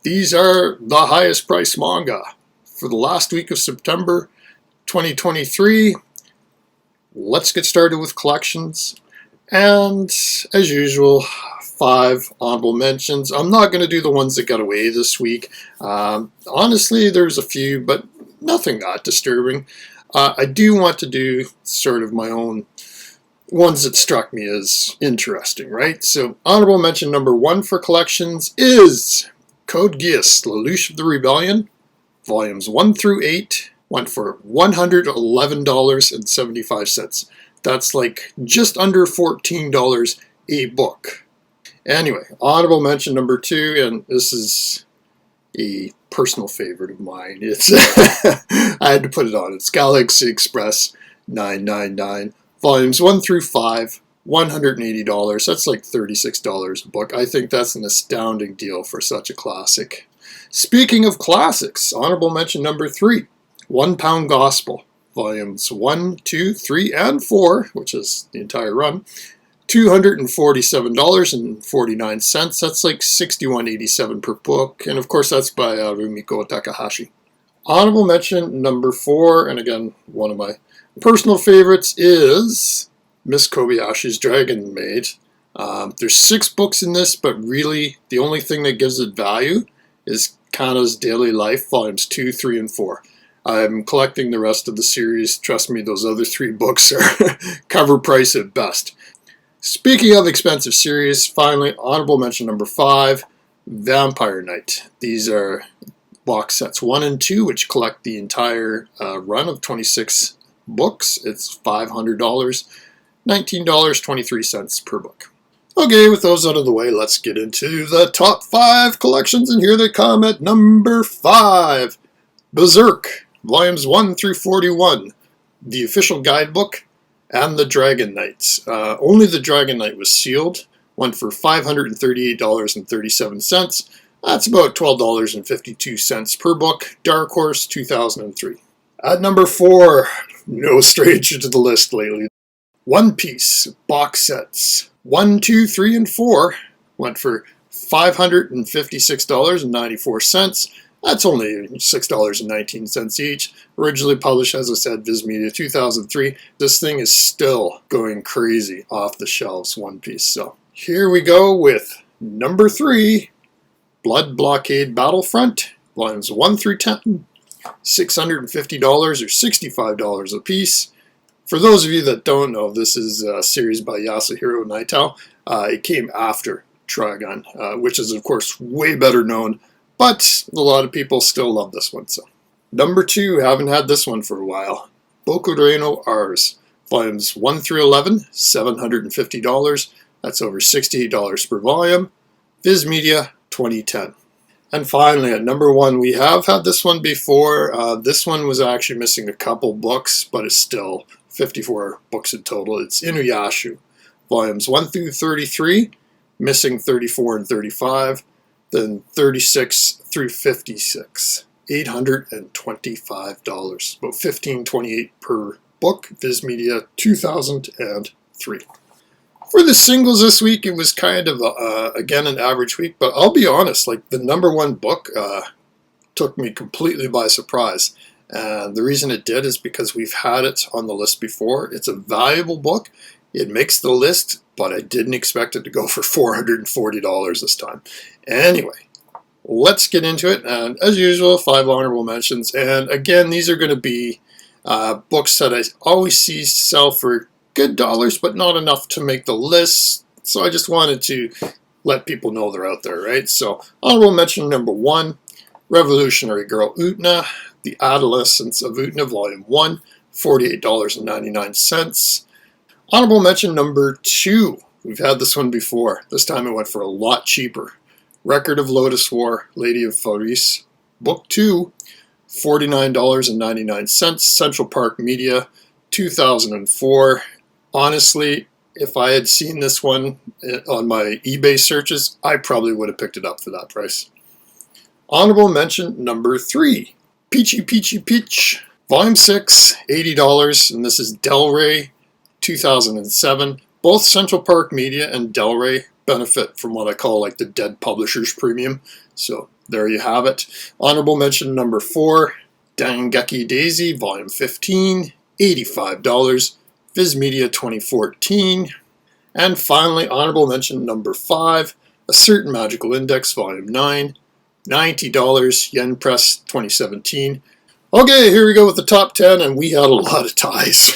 These are the highest price manga for the last week of September 2023. Let's get started with collections. And as usual, 5 honorable mentions. I'm not going to do the ones that got away this week. Honestly, there's a few, but nothing that disturbing. I do want to do sort of my own ones that struck me as interesting, right? So honorable mention number 1 for collections is Code Geass, Lelouch of the Rebellion, volumes 1 through 8, went for $111.75. That's like just under $14 a book. Anyway, honorable mention number 2, and this is a personal favorite of mine. It's I had to put it on. It's Galaxy Express 999, volumes 1 through 5, $180. That's like $36 a book. I think that's an astounding deal for such a classic. Speaking of classics, honorable mention number 3, One Pound Gospel, volumes 1, 2, 3, and 4, which is the entire run, $247.49. That's like $61.87 per book, and of course that's by Rumiko Takahashi. Honorable mention number 4, and again one of my personal favorites, is Miss Kobayashi's Dragon Maid. There's 6 books in this, but really the only thing that gives it value is Kana's Daily Life, volumes 2, 3, and 4. I'm collecting the rest of the series. Trust me, those other 3 books are cover price at best. Speaking of expensive series, finally, honorable mention number 5, Vampire Knight. These are box sets 1 and 2, which collect the entire run of 26 books. It's $500, $19.23 per book. Okay, with those out of the way, let's get into the top 5 collections, and here they come at number 5. Berserk, volumes 1 through 41, the official guidebook, and the Dragon Knight. Only the Dragon Knight was sealed, went for $538.37. That's about $12.52 per book. Dark Horse, 2003. At number 4, no stranger to the list lately, One Piece box sets 1, 2, 3, and 4 went for $556.94. That's only $6.19 each. Originally published, as I said, Viz Media 2003. This thing is still going crazy off the shelves, One Piece. So here we go with number 3, Blood Blockade Battlefront, volumes 1 through 10, $650 or $65 a piece. For those of you that don't know, this is a series by Yasuhiro Naito. It came after Trigun, which is of course way better known, but a lot of people still love this one. So, number 2, haven't had this one for a while. Bokurei no Ars, volumes 1 through 11, $750. That's over $68 per volume. Viz Media, 2010. And finally, at number 1, we have had this one before. This one was actually missing a couple books, but it's still 54 books in total. It's Inuyasha, volumes 1 through 33, missing 34 and 35. Then 36 through 56, $825, about $15.28 per book. Viz Media, 2003. For the singles this week, it was kind of again an average week, but I'll be honest, like the number 1 book took me completely by surprise. And the reason it did is because we've had it on the list before. It's a valuable book. It makes the list, but I didn't expect it to go for $440 this time. Anyway, let's get into it. And as usual, 5 honorable mentions. And again, these are going to be books that I always see sell for good dollars, but not enough to make the list. So I just wanted to let people know they're out there, right? So honorable mention number 1, Revolutionary Girl Utena, The Adolescence of Utena, Volume 1, $48.99. Honorable mention number 2. We've had this one before. This time it went for a lot cheaper. Record of Lotus War, Lady of Faris, Book 2, $49.99. Central Park Media, 2004. Honestly, if I had seen this one on my eBay searches, I probably would have picked it up for that price. Honorable mention number 3. Peachy Peachy Peach, Volume 6, $80. And this is Del Rey, 2007. Both Central Park Media and Del Rey benefit from what I call like the dead publisher's premium. So there you have it. Honorable mention number 4, Dengeki Daisy, Volume 15, $85, Viz Media 2014. And finally, honorable mention number 5, A Certain Magical Index, Volume 9, $90, Yen Press 2017. Okay, here we go with the top 10, and we had a lot of ties.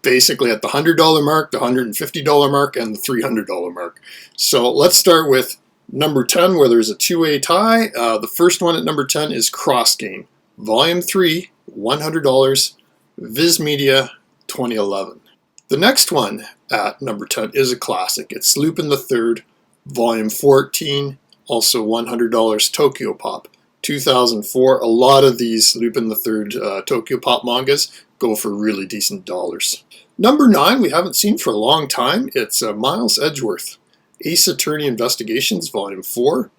Basically at the $100 mark, the $150 mark, and the $300 mark. So let's start with number 10, where there's a two-way tie. The first one at number 10 is Cross Game, Volume 3, $100, Viz Media 2011. The next one at number 10 is a classic. It's Lupin the Third, Volume 14, also $100, Tokyo Pop, 2004. A lot of these Lupin the Third Tokyo Pop mangas go for really decent dollars. Number 9 we haven't seen for a long time. It's Miles Edgeworth, Ace Attorney Investigations, Volume 4,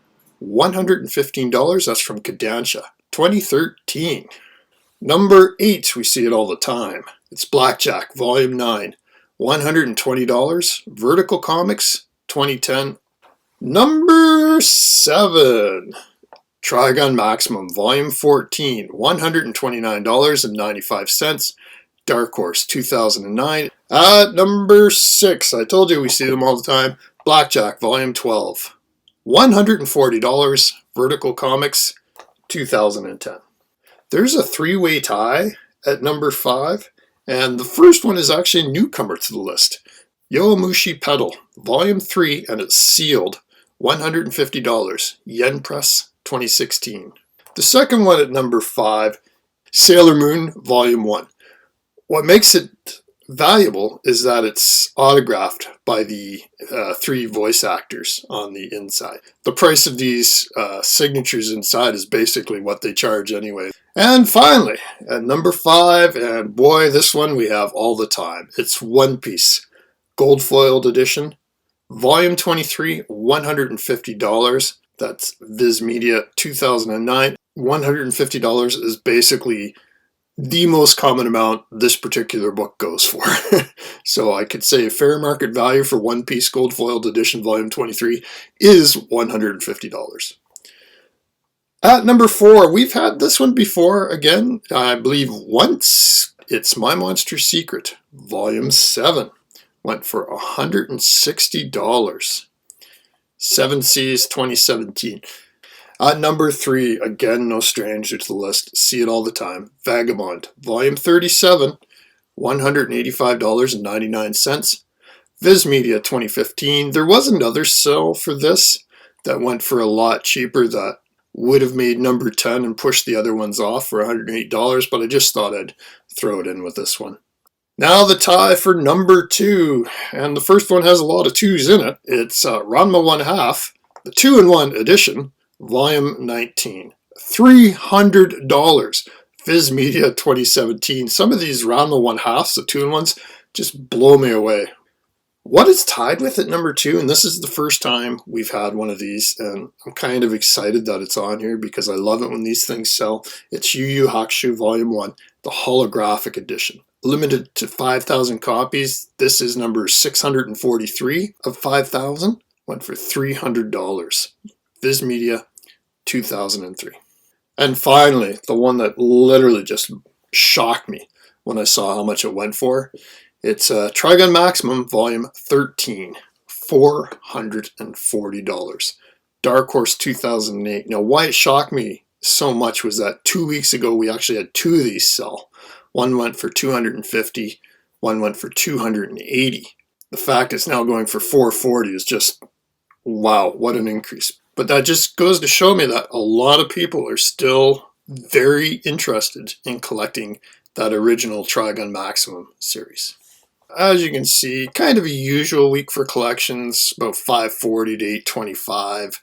$115. That's from Kodansha, 2013. Number 8, we see it all the time. It's Blackjack, Volume 9, $120. Vertical Comics, 2010. Number 7, Trigun Maximum, Volume 14, $129.95. Dark Horse, 2009. At number 6, I told you we see them all the time. Blackjack, Volume 12, $140. Vertical Comics, 2010. There's a three-way tie at number 5, and the first one is actually a newcomer to the list. Yowamushi Pedal, Volume 3, and it's sealed, $150. Yen Press, 2016. The second one at number 5, Sailor Moon, Volume 1. What makes it valuable is that it's autographed by the 3 voice actors on the inside. The price of these signatures inside is basically what they charge anyway. And finally, at number 5, and boy, this one we have all the time. It's One Piece, gold foiled edition, Volume 23, $150. That's Viz Media 2009. $150 is basically the most common amount this particular book goes for. So I could say fair market value for One Piece Gold Foiled Edition Volume 23 is $150. At number 4, we've had this one before, again, I believe once. It's My Monster Secret, Volume 7. Went for $160. 7 Seas 2017. At number 3, again, no stranger to the list, see it all the time, Vagabond, Volume 37, $185.99. Viz Media 2015. There was another sale for this that went for a lot cheaper that would have made number 10 and pushed the other ones off for $108, but I just thought I'd throw it in with this one. Now the tie for number 2, and the first one has a lot of 2s in it. It's Ranma 1/2, the 2-in-1 edition, Volume 19, $300. Viz Media 2017. Some of these Ranma 1/2s, the 2-in-1s, just blow me away. What it's tied with at number 2, and this is the first time we've had one of these, and I'm kind of excited that it's on here because I love it when these things sell. It's Yu Yu Hakusho Volume 1, the holographic edition. Limited to 5,000 copies. This is number 643 of 5,000. Went for $300. Viz Media 2003. And finally, the one that literally just shocked me when I saw how much it went for. It's Trigun Maximum Volume 13, $440. Dark Horse 2008. Now, why it shocked me so much was that 2 weeks ago we actually had 2 of these sell. One went for $250, one went for $280. The fact it's now going for $440 is just, wow, what an increase. But that just goes to show me that a lot of people are still very interested in collecting that original Trigun Maximum series. As you can see, kind of a usual week for collections, about $540 to $825.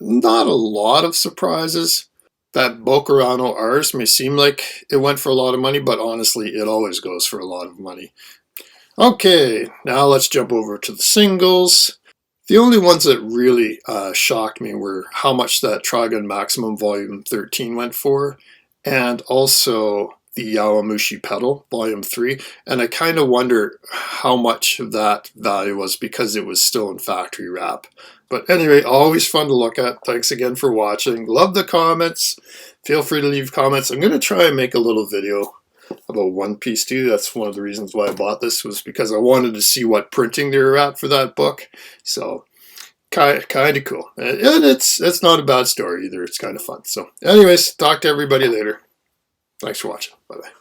Not a lot of surprises. That Bokurano Ars may seem like it went for a lot of money, but honestly, it always goes for a lot of money. Okay, now let's jump over to the singles. The only ones that really shocked me were how much that Trigun Maximum Volume 13 went for, and also the Yowamushi Pedal, Volume 3, and I kind of wonder how much of that value was because it was still in factory wrap. But anyway, always fun to look at. Thanks again for watching. Love the comments. Feel free to leave comments. I'm going to try and make a little video about One Piece too. That's one of the reasons why I bought this, was because I wanted to see what printing they were at for that book. So kind of cool, and it's not a bad story either. It's kind of fun. So anyways, talk to everybody later. Thanks for watching. Bye bye.